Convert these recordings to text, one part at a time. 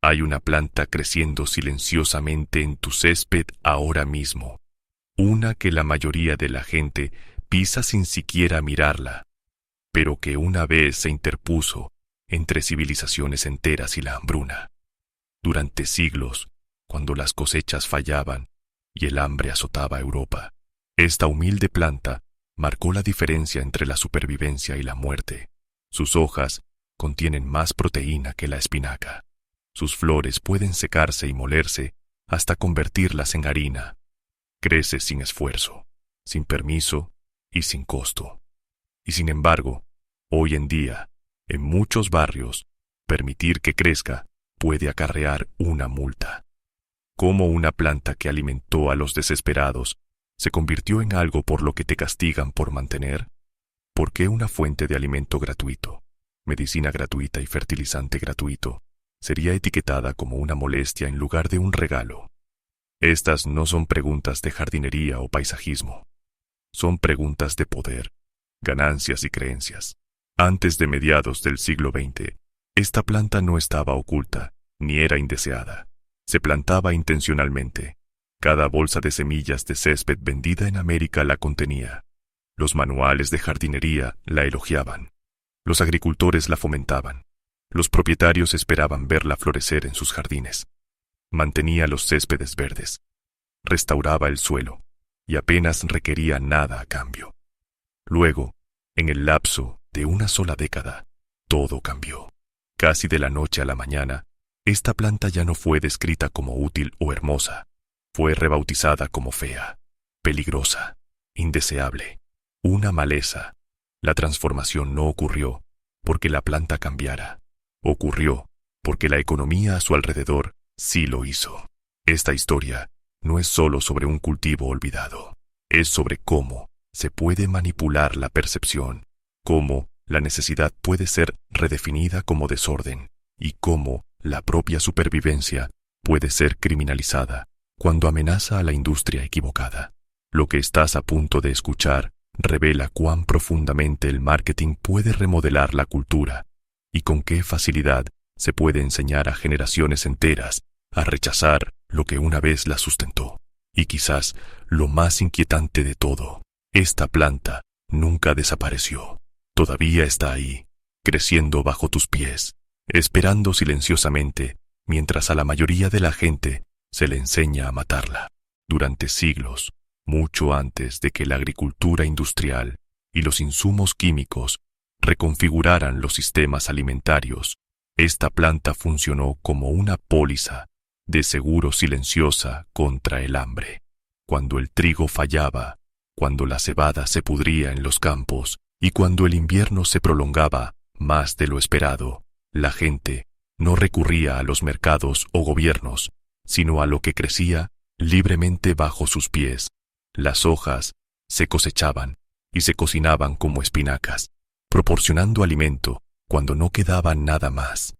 Hay una planta creciendo silenciosamente en tu césped ahora mismo, una que la mayoría de la gente pisa sin siquiera mirarla, pero que una vez se interpuso entre civilizaciones enteras y la hambruna. Durante siglos, cuando las cosechas fallaban y el hambre azotaba a Europa, esta humilde planta marcó la diferencia entre la supervivencia y la muerte. Sus hojas contienen más proteína que la espinaca. Sus flores pueden secarse y molerse hasta convertirlas en harina. Crece sin esfuerzo, sin permiso y sin costo. Y sin embargo, hoy en día, en muchos barrios, permitir que crezca puede acarrear una multa. Cómo una planta que alimentó a los desesperados se convirtió en algo por lo que te castigan por mantener. ¿Por qué una fuente de alimento gratuito, medicina gratuita y fertilizante gratuito sería etiquetada como una molestia en lugar de un regalo? Estas no son preguntas de jardinería o paisajismo. Son preguntas de poder, ganancias y creencias. Antes de mediados del siglo XX, esta planta no estaba oculta, ni era indeseada. Se plantaba intencionalmente. Cada bolsa de semillas de césped vendida en América la contenía. Los manuales de jardinería la elogiaban. Los agricultores la fomentaban. Los propietarios esperaban verla florecer en sus jardines. Mantenía los céspedes verdes. Restauraba el suelo, y apenas requería nada a cambio. Luego, en el lapso de una sola década, todo cambió. Casi de la noche a la mañana, esta planta ya no fue descrita como útil o hermosa. Fue rebautizada como fea, peligrosa, indeseable, una maleza. La transformación no ocurrió porque la planta cambiara. Ocurrió porque la economía a su alrededor sí lo hizo. Esta historia no es solo sobre un cultivo olvidado. Es sobre cómo se puede manipular la percepción, cómo la necesidad puede ser redefinida como desorden y cómo la propia supervivencia puede ser criminalizada cuando amenaza a la industria equivocada. Lo que estás a punto de escuchar revela cuán profundamente el marketing puede remodelar la cultura y con qué facilidad se puede enseñar a generaciones enteras a rechazar lo que una vez la sustentó. Y quizás lo más inquietante de todo, esta planta nunca desapareció. Todavía está ahí, creciendo bajo tus pies, esperando silenciosamente, mientras a la mayoría de la gente se le enseña a matarla. Durante siglos, mucho antes de que la agricultura industrial y los insumos químicos reconfiguraran los sistemas alimentarios, esta planta funcionó como una póliza de seguro silenciosa contra el hambre. Cuando el trigo fallaba, cuando la cebada se pudría en los campos y cuando el invierno se prolongaba más de lo esperado, la gente no recurría a los mercados o gobiernos, sino a lo que crecía libremente bajo sus pies. Las hojas se cosechaban y se cocinaban como espinacas, proporcionando alimento cuando no quedaba nada más.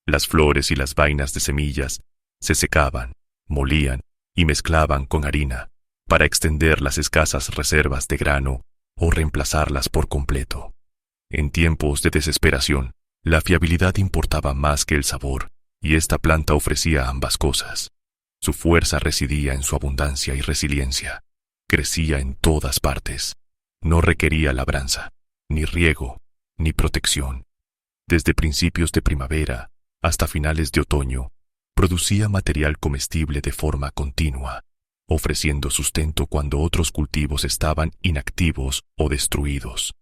Las flores y las vainas de semillas se secaban, molían y mezclaban con harina para extender las escasas reservas de grano o reemplazarlas por completo. En tiempos de desesperación, la fiabilidad importaba más que el sabor, y esta planta ofrecía ambas cosas. Su fuerza residía en su abundancia y resiliencia. Crecía en todas partes. No requería labranza, ni riego, ni protección. Desde principios de primavera hasta finales de otoño, producía material comestible de forma continua, ofreciendo sustento cuando otros cultivos estaban inactivos o destruidos.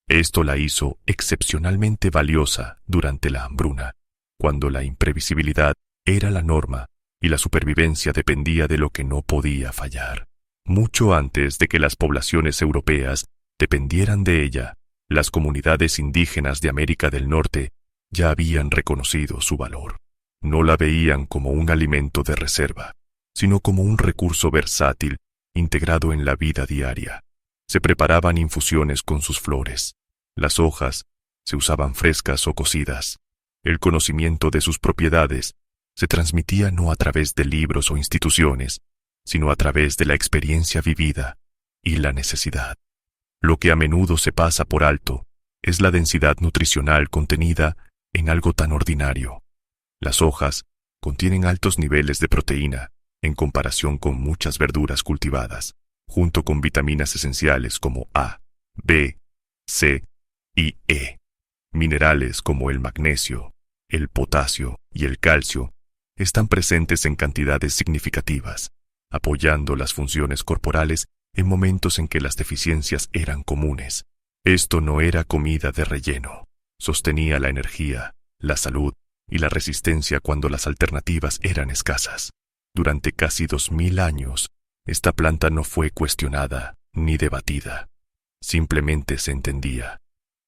Esto la hizo excepcionalmente valiosa durante la hambruna, cuando la imprevisibilidad era la norma y la supervivencia dependía de lo que no podía fallar. Mucho antes de que las poblaciones europeas dependieran de ella, las comunidades indígenas de América del Norte ya habían reconocido su valor. No la veían como un alimento de reserva, sino como un recurso versátil integrado en la vida diaria. Se preparaban infusiones con sus flores. Las hojas se usaban frescas o cocidas. El conocimiento de sus propiedades se transmitía no a través de libros o instituciones, sino a través de la experiencia vivida y la necesidad. Lo que a menudo se pasa por alto es la densidad nutricional contenida en algo tan ordinario. Las hojas Contienen altos niveles de proteína en comparación con muchas verduras cultivadas, junto con vitaminas esenciales como A, B, C y E. Minerales como el magnesio, el potasio y el calcio están presentes en cantidades significativas, apoyando las funciones corporales en momentos en que las deficiencias eran comunes. Esto no era comida de relleno. Sostenía la energía, la salud y la resistencia cuando las alternativas eran escasas. Durante casi 2000 años, esta planta no fue cuestionada ni debatida. Simplemente se entendía.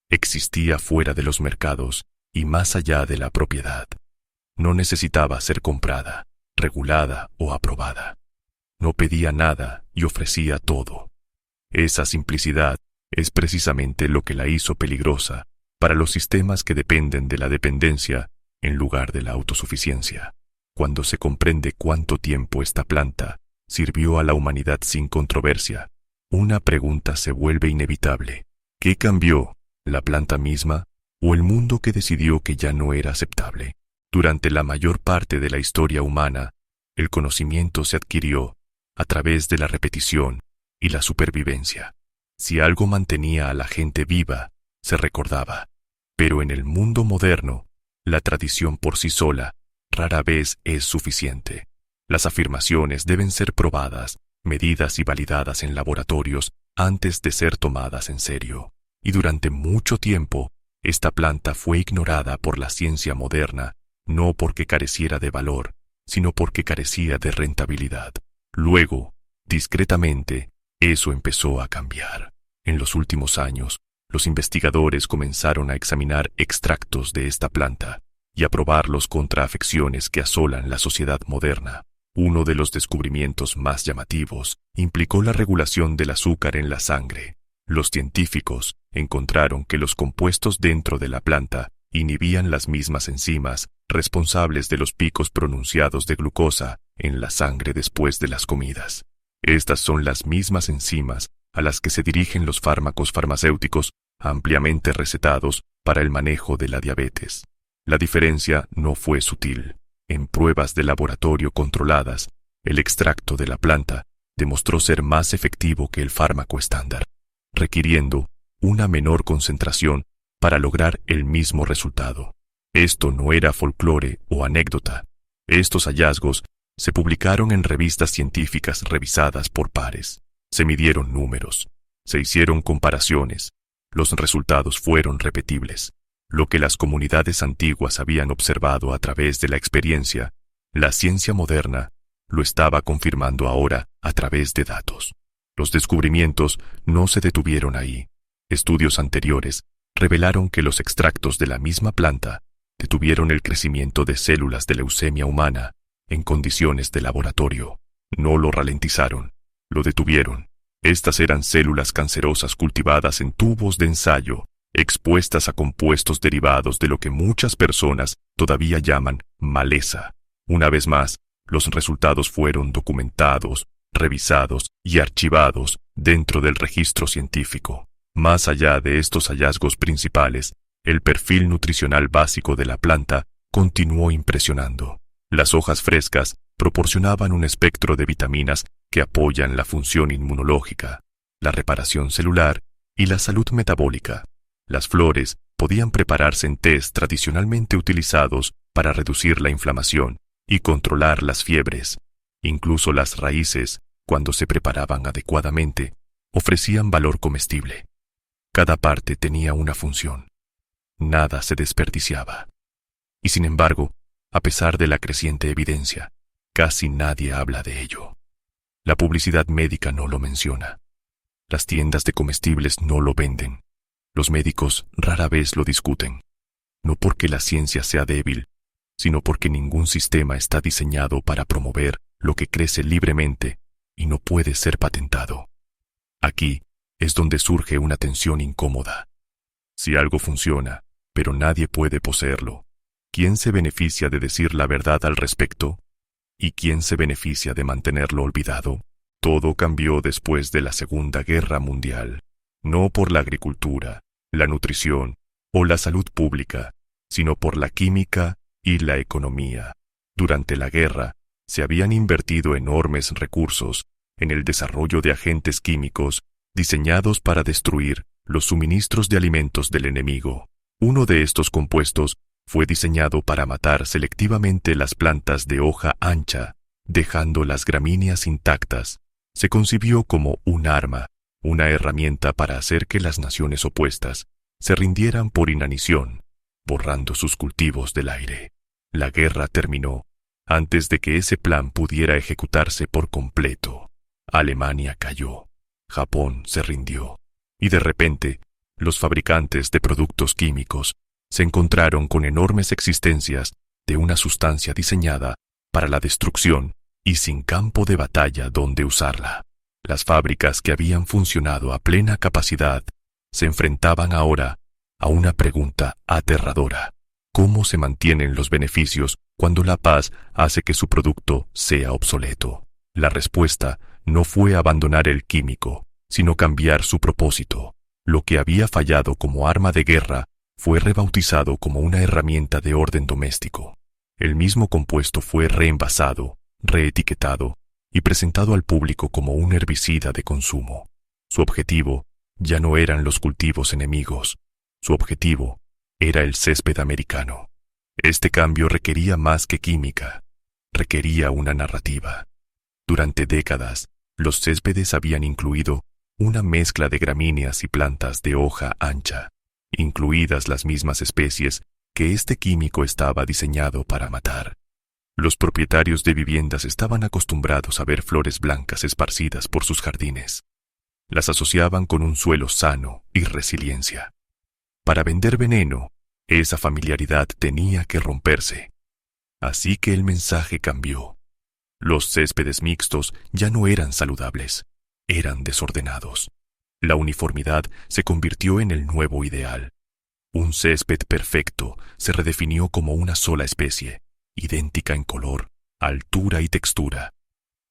Existía fuera de los mercados y más allá de la propiedad. No necesitaba ser comprada, regulada o aprobada. No pedía nada y ofrecía todo. Esa simplicidad es precisamente lo que la hizo peligrosa para los sistemas que dependen de la dependencia en lugar de la autosuficiencia. Cuando se comprende cuánto tiempo esta planta sirvió a la humanidad sin controversia, una pregunta se vuelve inevitable. ¿Qué cambió? ¿La planta misma o el mundo que decidió que ya no era aceptable? Durante la mayor parte de la historia humana, el conocimiento se adquirió a través de la repetición y la supervivencia. Si algo mantenía a la gente viva, se recordaba. Pero en el mundo moderno, la tradición por sí sola rara vez es suficiente. Las afirmaciones deben ser probadas, medidas y validadas en laboratorios antes de ser tomadas en serio. Y durante mucho tiempo, esta planta fue ignorada por la ciencia moderna, no porque careciera de valor, sino porque carecía de rentabilidad. Luego, discretamente, eso empezó a cambiar. En los últimos años, los investigadores comenzaron a examinar extractos de esta planta y a probarlos contra afecciones que asolan la sociedad moderna. Uno de los descubrimientos más llamativos implicó la regulación del azúcar en la sangre. Los científicos encontraron que los compuestos dentro de la planta inhibían las mismas enzimas responsables de los picos pronunciados de glucosa en la sangre después de las comidas. Estas son las mismas enzimas a las que se dirigen los fármacos farmacéuticos ampliamente recetados para el manejo de la diabetes. La diferencia no fue sutil. En pruebas de laboratorio controladas, el extracto de la planta demostró ser más efectivo que el fármaco estándar, requiriendo una menor concentración para lograr el mismo resultado. Esto no era folclore o anécdota. Estos hallazgos se publicaron en revistas científicas revisadas por pares. Se midieron números, se hicieron comparaciones. Los resultados fueron repetibles. Lo que las comunidades antiguas habían observado a través de la experiencia, la ciencia moderna lo estaba confirmando ahora a través de datos. Los descubrimientos no se detuvieron ahí. Estudios anteriores revelaron que los extractos de la misma planta detuvieron el crecimiento de células de leucemia humana en condiciones de laboratorio. No lo ralentizaron, lo detuvieron. Estas eran células cancerosas cultivadas en tubos de ensayo, expuestas a compuestos derivados de lo que muchas personas todavía llaman maleza. Una vez más, los resultados fueron documentados, revisados y archivados dentro del registro científico. Más allá de estos hallazgos principales, el perfil nutricional básico de la planta continuó impresionando. Las hojas frescas proporcionaban un espectro de vitaminas que apoyan la función inmunológica, la reparación celular y la salud metabólica. Las flores podían prepararse en tés tradicionalmente utilizados para reducir la inflamación y controlar las fiebres. Incluso las raíces, cuando se preparaban adecuadamente, ofrecían valor comestible. Cada parte tenía una función. Nada se desperdiciaba. Y sin embargo, a pesar de la creciente evidencia, casi nadie habla de ello. La publicidad médica no lo menciona. Las tiendas de comestibles no lo venden. Los médicos rara vez lo discuten. No porque la ciencia sea débil, sino porque ningún sistema está diseñado para promover lo que crece libremente y no puede ser patentado. Aquí es donde surge una tensión incómoda. Si algo funciona, pero nadie puede poseerlo, ¿quién se beneficia de decir la verdad al respecto? ¿Y quién se beneficia de mantenerlo olvidado? Todo cambió después de la Segunda Guerra Mundial, no por la agricultura, la nutrición o la salud pública, sino por la química y la economía. Durante la guerra, se habían invertido enormes recursos en el desarrollo de agentes químicos diseñados para destruir los suministros de alimentos del enemigo. Uno de estos compuestos fue diseñado para matar selectivamente las plantas de hoja ancha, dejando las gramíneas intactas. Se concibió como un arma, una herramienta para hacer que las naciones opuestas se rindieran por inanición, borrando sus cultivos del aire. La guerra terminó antes de que ese plan pudiera ejecutarse por completo. Alemania cayó, Japón se rindió, y de repente, los fabricantes de productos químicos se encontraron con enormes existencias de una sustancia diseñada para la destrucción y sin campo de batalla donde usarla. Las fábricas que habían funcionado a plena capacidad se enfrentaban ahora a una pregunta aterradora: ¿cómo se mantienen los beneficios cuando la paz hace que su producto sea obsoleto? La respuesta no fue abandonar el químico, sino cambiar su propósito. Lo que había fallado como arma de guerra fue rebautizado como una herramienta de orden doméstico. El mismo compuesto fue reenvasado, reetiquetado y presentado al público como un herbicida de consumo. Su objetivo ya no eran los cultivos enemigos. Su objetivo era el césped americano. Este cambio requería más que química, requería una narrativa. Durante décadas, los céspedes habían incluido una mezcla de gramíneas y plantas de hoja ancha, incluidas las mismas especies que este químico estaba diseñado para matar. Los propietarios de viviendas estaban acostumbrados a ver flores blancas esparcidas por sus jardines. Las asociaban con un suelo sano y resiliencia. Para vender veneno, esa familiaridad tenía que romperse. Así que el mensaje cambió. Los céspedes mixtos ya no eran saludables, eran desordenados. La uniformidad se convirtió en el nuevo ideal. Un césped perfecto se redefinió como una sola especie, idéntica en color, altura y textura.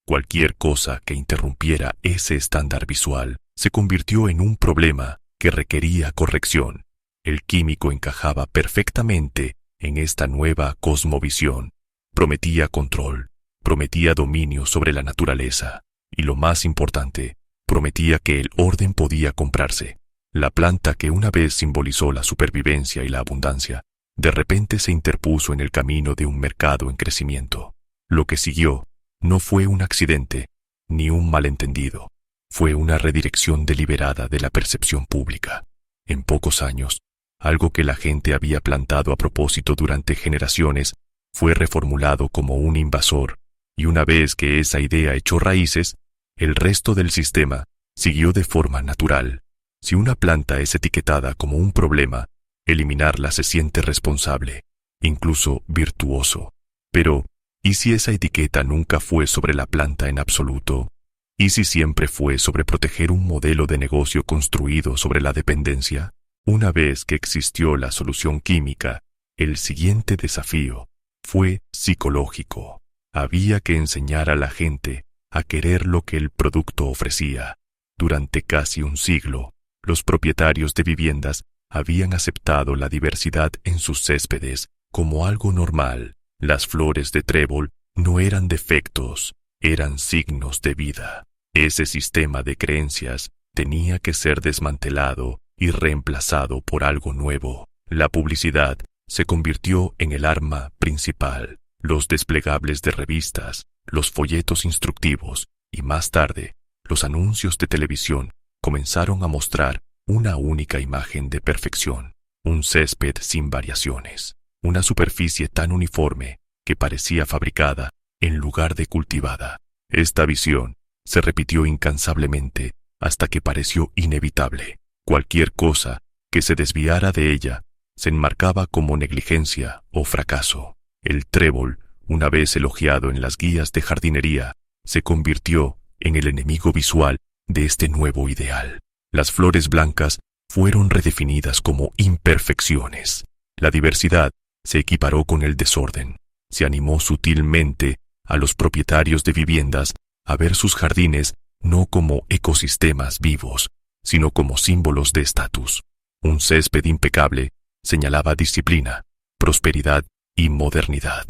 Cualquier cosa que interrumpiera ese estándar visual se convirtió en un problema que requería corrección. El químico encajaba perfectamente en esta nueva cosmovisión. Prometía control, prometía dominio sobre la naturaleza y, lo más importante, prometía que el orden podía comprarse. La planta que una vez simbolizó la supervivencia y la abundancia, de repente se interpuso en el camino de un mercado en crecimiento. Lo que siguió no fue un accidente ni un malentendido, fue una redirección deliberada de la percepción pública. En pocos años, algo que la gente había plantado a propósito durante generaciones fue reformulado como un invasor, y una vez que esa idea echó raíces, el resto del sistema siguió de forma natural. Si una planta es etiquetada como un problema, eliminarla se siente responsable, incluso virtuoso. Pero, ¿y si esa etiqueta nunca fue sobre la planta en absoluto? ¿Y si siempre fue sobre proteger un modelo de negocio construido sobre la dependencia? Una vez que existió la solución química, el siguiente desafío fue psicológico. Había que enseñar a la gente a querer lo que el producto ofrecía. Durante casi un siglo, los propietarios de viviendas habían aceptado la diversidad en sus céspedes como algo normal. Las flores de trébol no eran defectos, eran signos de vida. Ese sistema de creencias tenía que ser desmantelado y reemplazado por algo nuevo. La publicidad se convirtió en el arma principal. Los desplegables de revistas, los folletos instructivos y, más tarde, los anuncios de televisión comenzaron a mostrar una única imagen de perfección, un césped sin variaciones, una superficie tan uniforme que parecía fabricada en lugar de cultivada. Esta visión se repitió incansablemente hasta que pareció inevitable. Cualquier cosa que se desviara de ella se enmarcaba como negligencia o fracaso. El trébol, una vez elogiado en las guías de jardinería, se convirtió en el enemigo visual de este nuevo ideal. Las flores blancas fueron redefinidas como imperfecciones. La diversidad se equiparó con el desorden. Se animó sutilmente a los propietarios de viviendas a ver sus jardines no como ecosistemas vivos, sino como símbolos de estatus. Un césped impecable señalaba disciplina, prosperidad y modernidad.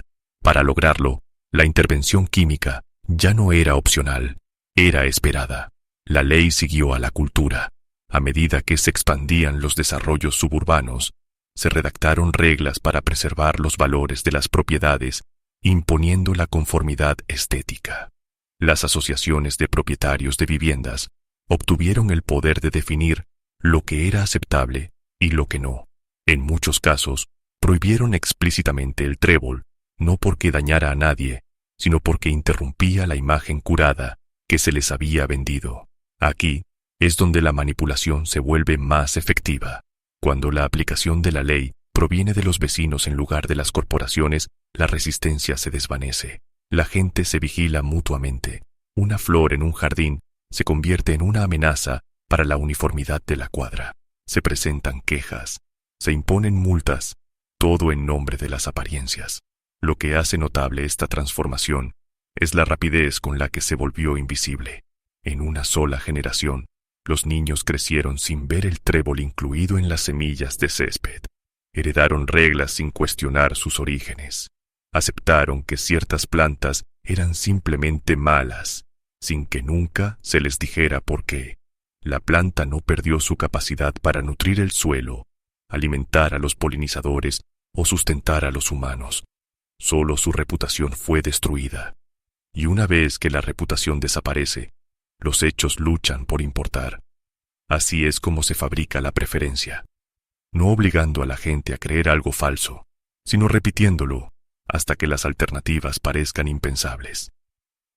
Para lograrlo, la intervención química ya no era opcional, era esperada. La ley siguió a la cultura. A medida que se expandían los desarrollos suburbanos, se redactaron reglas para preservar los valores de las propiedades, imponiendo la conformidad estética. Las asociaciones de propietarios de viviendas obtuvieron el poder de definir lo que era aceptable y lo que no. En muchos casos, prohibieron explícitamente el trébol, no porque dañara a nadie, sino porque interrumpía la imagen curada que se les había vendido. Aquí es donde la manipulación se vuelve más efectiva. Cuando la aplicación de la ley proviene de los vecinos en lugar de las corporaciones, la resistencia se desvanece. La gente se vigila mutuamente. Una flor en un jardín se convierte en una amenaza para la uniformidad de la cuadra. Se presentan quejas, se imponen multas, todo en nombre de las apariencias. Lo que hace notable esta transformación es la rapidez con la que se volvió invisible. En una sola generación, los niños crecieron sin ver el trébol incluido en las semillas de césped. Heredaron reglas sin cuestionar sus orígenes. Aceptaron que ciertas plantas eran simplemente malas, sin que nunca se les dijera por qué. La planta no perdió su capacidad para nutrir el suelo, alimentar a los polinizadores o sustentar a los humanos. Solo su reputación fue destruida. Y una vez que la reputación desaparece, los hechos luchan por importar. Así es como se fabrica la preferencia. No obligando a la gente a creer algo falso, sino repitiéndolo hasta que las alternativas parezcan impensables.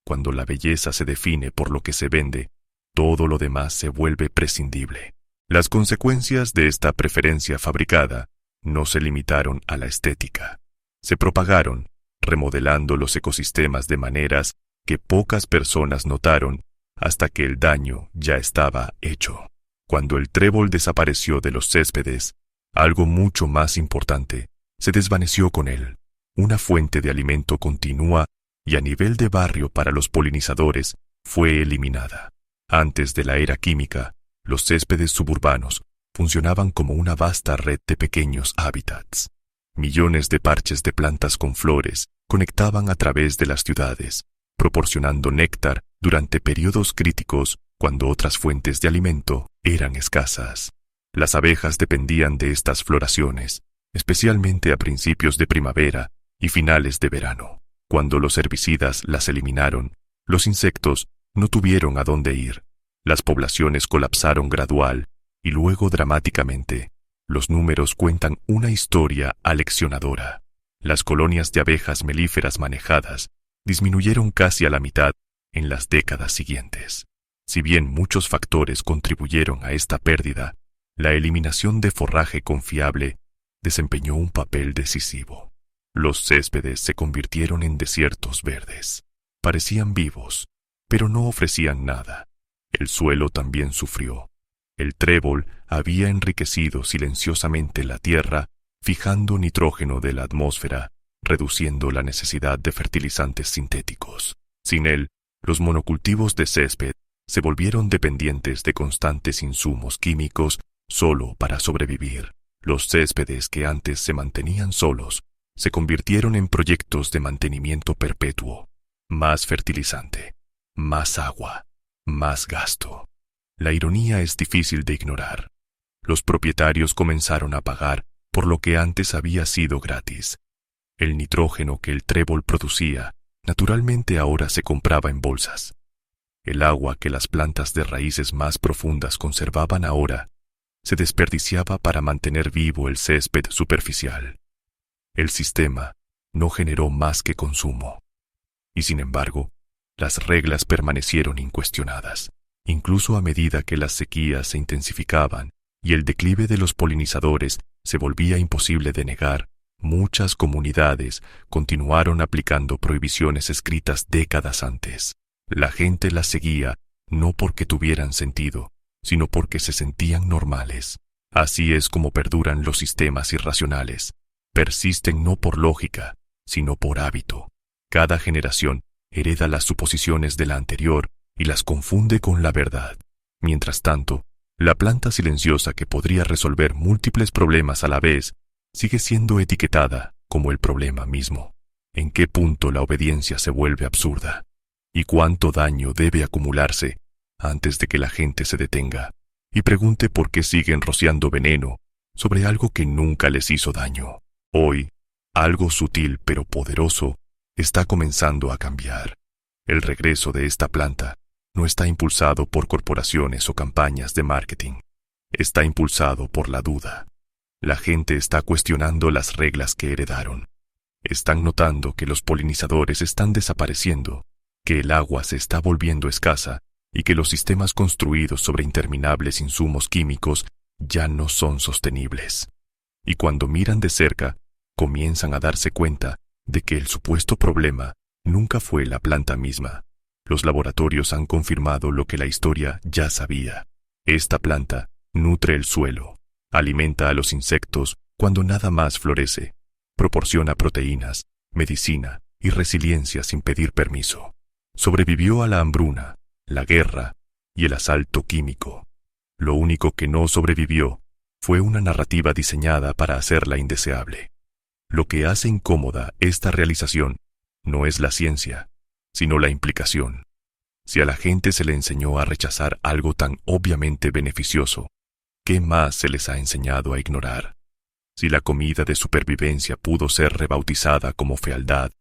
Cuando la belleza se define por lo que se vende, todo lo demás se vuelve prescindible. Las consecuencias de esta preferencia fabricada no se limitaron a la estética. Se propagaron, remodelando los ecosistemas de maneras que pocas personas notaron hasta que el daño ya estaba hecho. Cuando el trébol desapareció de los céspedes, algo mucho más importante se desvaneció con él. Una fuente de alimento continua y a nivel de barrio para los polinizadores fue eliminada. Antes de la era química, los céspedes suburbanos funcionaban como una vasta red de pequeños hábitats. Millones de parches de plantas con flores conectaban a través de las ciudades, proporcionando néctar durante periodos críticos cuando otras fuentes de alimento eran escasas. Las abejas dependían de estas floraciones, especialmente a principios de primavera y finales de verano. Cuando los herbicidas las eliminaron, los insectos no tuvieron a dónde ir. Las poblaciones colapsaron gradual y luego dramáticamente. Los números cuentan una historia aleccionadora. Las colonias de abejas melíferas manejadas disminuyeron casi a la mitad en las décadas siguientes. Si bien muchos factores contribuyeron a esta pérdida, la eliminación de forraje confiable desempeñó un papel decisivo. Los céspedes se convirtieron en desiertos verdes. Parecían vivos, pero no ofrecían nada. El suelo también sufrió. El trébol había enriquecido silenciosamente la tierra, fijando nitrógeno de la atmósfera, reduciendo la necesidad de fertilizantes sintéticos. Sin él, los monocultivos de césped se volvieron dependientes de constantes insumos químicos solo para sobrevivir. Los céspedes que antes se mantenían solos se convirtieron en proyectos de mantenimiento perpetuo. Más fertilizante, más agua, más gasto. La ironía es difícil de ignorar. Los propietarios comenzaron a pagar por lo que antes había sido gratis. El nitrógeno que el trébol producía, naturalmente ahora se compraba en bolsas. El agua que las plantas de raíces más profundas conservaban ahora, se desperdiciaba para mantener vivo el césped superficial. El sistema no generó más que consumo. Y sin embargo, las reglas permanecieron incuestionadas. Incluso a medida que las sequías se intensificaban y el declive de los polinizadores se volvía imposible de negar, muchas comunidades continuaron aplicando prohibiciones escritas décadas antes. La gente las seguía no porque tuvieran sentido, sino porque se sentían normales. Así es como perduran los sistemas irracionales. Persisten no por lógica, sino por hábito. Cada generación hereda las suposiciones de la anterior y las confunde con la verdad. Mientras tanto, la planta silenciosa que podría resolver múltiples problemas a la vez sigue siendo etiquetada como el problema mismo. ¿En qué punto la obediencia se vuelve absurda? ¿Y cuánto daño debe acumularse antes de que la gente se detenga y pregunte por qué siguen rociando veneno sobre algo que nunca les hizo daño? Hoy, algo sutil pero poderoso está comenzando a cambiar. El regreso de esta planta no está impulsado por corporaciones o campañas de marketing. Está impulsado por la duda. La gente está cuestionando las reglas que heredaron. Están notando que los polinizadores están desapareciendo, que el agua se está volviendo escasa y que los sistemas construidos sobre interminables insumos químicos ya no son sostenibles. Y cuando miran de cerca, comienzan a darse cuenta de que el supuesto problema nunca fue la planta misma. Los laboratorios han confirmado lo que la historia ya sabía. Esta planta nutre el suelo, alimenta a los insectos cuando nada más florece, proporciona proteínas, medicina y resiliencia sin pedir permiso. Sobrevivió a la hambruna, la guerra y el asalto químico. Lo único que no sobrevivió fue una narrativa diseñada para hacerla indeseable. Lo que hace incómoda esta realización no es la ciencia, sino la implicación. Si a la gente se le enseñó a rechazar algo tan obviamente beneficioso, ¿qué más se les ha enseñado a ignorar? Si la comida de supervivencia pudo ser rebautizada como fealdad,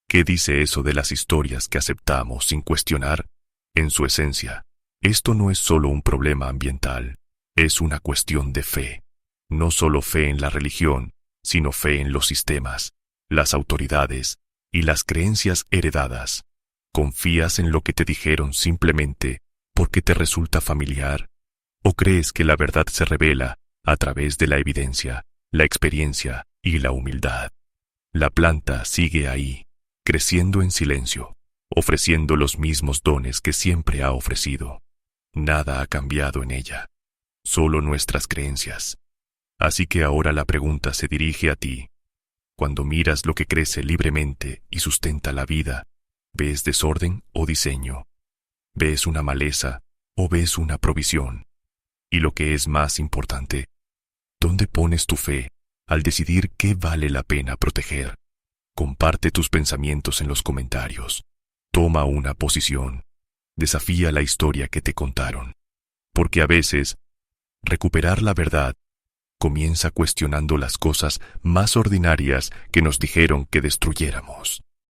¿qué dice eso de las historias que aceptamos sin cuestionar? En su esencia, esto no es solo un problema ambiental, es una cuestión de fe. No solo fe en la religión, sino fe en los sistemas, las autoridades y las creencias heredadas. ¿Confías en lo que te dijeron simplemente porque te resulta familiar? ¿O crees que la verdad se revela a través de la evidencia, la experiencia y la humildad? La planta sigue ahí, creciendo en silencio, ofreciendo los mismos dones que siempre ha ofrecido. Nada ha cambiado en ella, solo nuestras creencias. Así que ahora la pregunta se dirige a ti. Cuando miras lo que crece libremente y sustenta la vida, ¿ves desorden o diseño? ¿Ves una maleza o ves una provisión? Y lo que es más importante, ¿dónde pones tu fe al decidir qué vale la pena proteger? Comparte tus pensamientos en los comentarios. Toma una posición. Desafía la historia que te contaron. Porque a veces, recuperar la verdad comienza cuestionando las cosas más ordinarias que nos dijeron que destruyéramos.